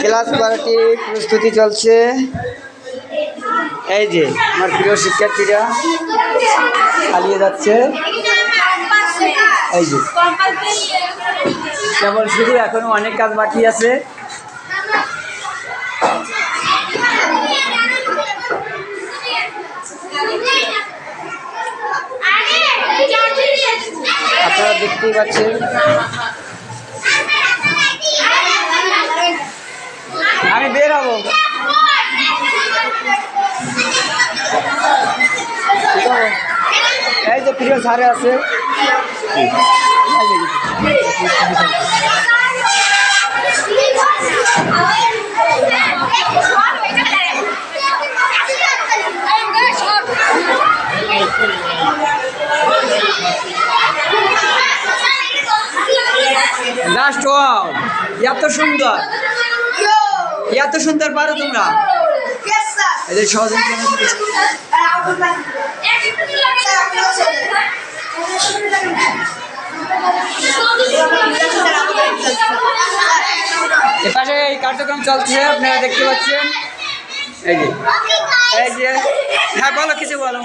Class party প্রস্তুতি চলছে। এই যে আমার প্রিয় শিক্ষার্থীরা চালিয়ে যাচ্ছে। এই যে কেবল শুধু এখনো অনেক কাজ বাকি আছে। আপনারা দেখতেই পাচ্ছেন আমি বের হবো। এই যে প্রিয় স্যারে আছে, লাস্ট ওয়াও, এত সুন্দর, এত সুন্দর পারো তোমরা। এদের সহযোগিতা এপাশে এই কার্যক্রম চলছে, আপনারা দেখতে পাচ্ছেন। এই যে এই যে হ্যাঁ বলো, কিছু বলো।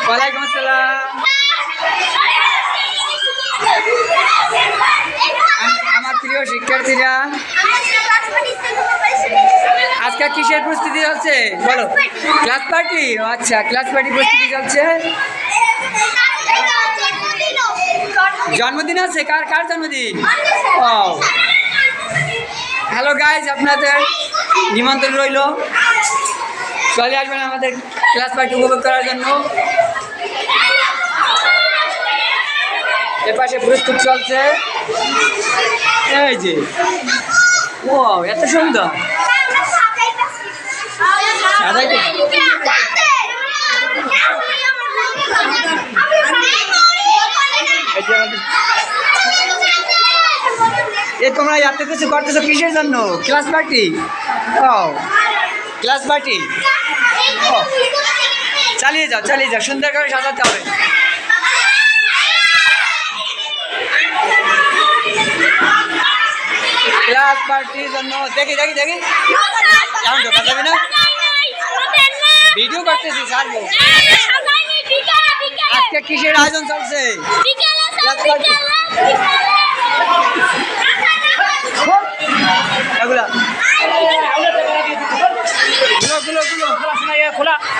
ওয়ালাইকুম আসসালাম। আমার প্রিয় শিক্ষার্থীরা, আজকে কিসের প্রস্তুতি চলছে বলো? Class party. আচ্ছা, ক্লাস পার্টি প্রস্তুতি চলছে। জন্মদিন আছে? কার কার জন্মদিন? ও হ্যালো গাইজ, আপনাদের নিমন্ত্রণ রইল, চলে আসবেন আমাদের ক্লাস পার্টি উপভোগ করার জন্য। এর পাশে প্রস্তুত চলছে। এই যে ও এত সুন্দর, এ তোমরা এত কিছু করতেছো কিসের জন্য? Class party. ও ক্লাস পার্টি, ও চালিয়ে যাও চালিয়ে যাও, সুন্দর করে সাজাতে হবে। ক্লাস পার্টির জন্য দেখি দেখি দেখি, এখন ঢোকা যাবে না, ভিডিও করতেছি ছাড়বো। আজকে কিসের আয়োজন চলছে? Class party. এগুলা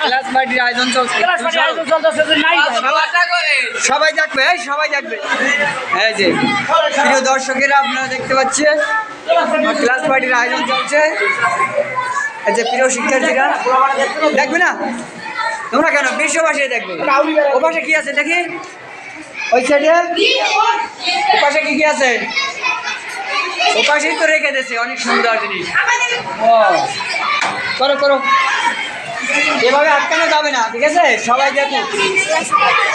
ক্লাস পার্টির আয়োজন চলছে, সবাই দেখবে, এই সবাই দেখবে। এই যে প্রিয় দর্শকেরা, আপনারা দেখতে পাচ্ছেন ক্লাস পার্টির আয়োজন চলছে। এই যে প্রিয় শিক্ষার্থীরা, দেখবে না তোমরা? কেন বিশ্ববাসী দেখবে। ও পাশে কি আছে দেখি, ওই সাইডে ও পাশে কি কি আছে? ও পাশেই তো রেখে দিয়েছে অনেক সুন্দর জিনিস। ও করো করো, এভাবে আটকানো যাবে না, ঠিক আছে? সবাই দেখো,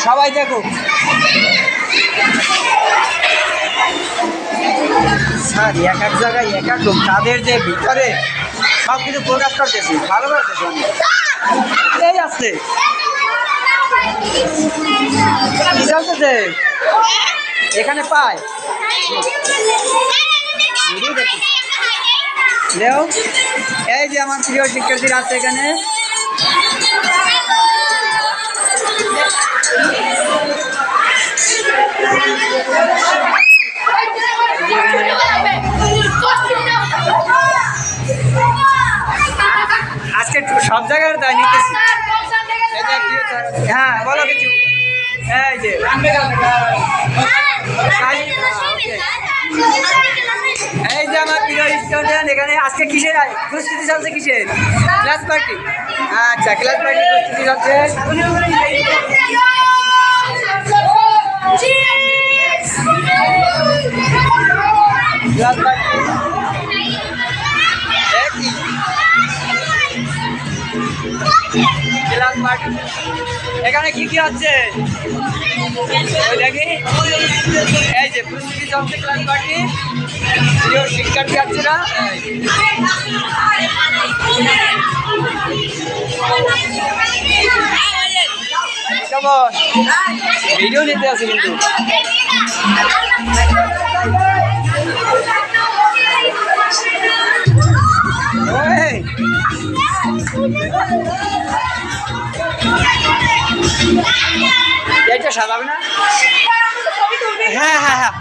সবাই দেখো। স্যার এক এক জায়গায় এক এক লোক, তাদের যে ভিতরে সব কিছু প্রকাশ করতেছি, ভালো করতেছি। এই আসছে কি চলতেছে এখানে পায় দেও। এই যে আমার প্রিয় শিক্ষার্থীরা আছে এখানে। আজকে সব জায়গায় তাই নিতেছি। হ্যাঁ বলো কিছু। এই যে এই যে আমার প্রিয় স্টুডেন্ট, এখানে আজকে কিসের প্রস্তুতি চলছে? কিসের? Class party. আচ্ছা, ক্লাস পার্টি প্রস্তুতি চলছে। ক্লাস পার্টি ক্লাস পার্টি এখানে কি কি হচ্ছে দেখি। এই যে প্রস্তুতি চলছে ক্লাস পার্টি, প্রিয় শিক্ষার্থী ছাত্রীরা। কেমন ভিডিও নিতে আছে কিন্তু এইটা সাজাবে না? হ্যাঁ হ্যাঁ হ্যাঁ,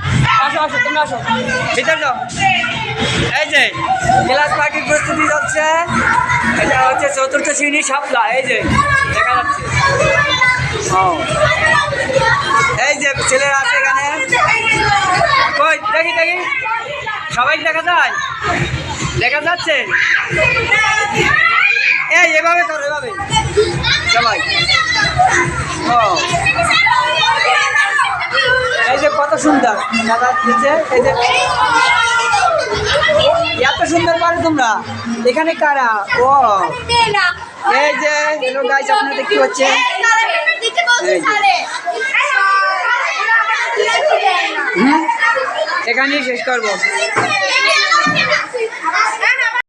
আসো আসো, তোমরা আসো, ভিতর যাও। এই যে ক্লাস পার্টির প্রস্তুতি চলছে। এটা হচ্ছে চতুর্থ শ্রেণী শাপলা, এই যে দেখা যাচ্ছে। ও, এই যে ছেলেরা আছে এখানে। কই দেখি দেখি, সবাই দেখা যায়? দেখা যাচ্ছে? এই এভাবে করো, এভাবে সবাই। ও, এই যে কত সুন্দর দাদা দিচ্ছে। এই যে এত সুন্দর পারো তোমরা, এখানে কারা? ও, এই যে হ্যালো গাইস, আপনারা দেখতে পাচ্ছেন। এখানেই শেষ করবো।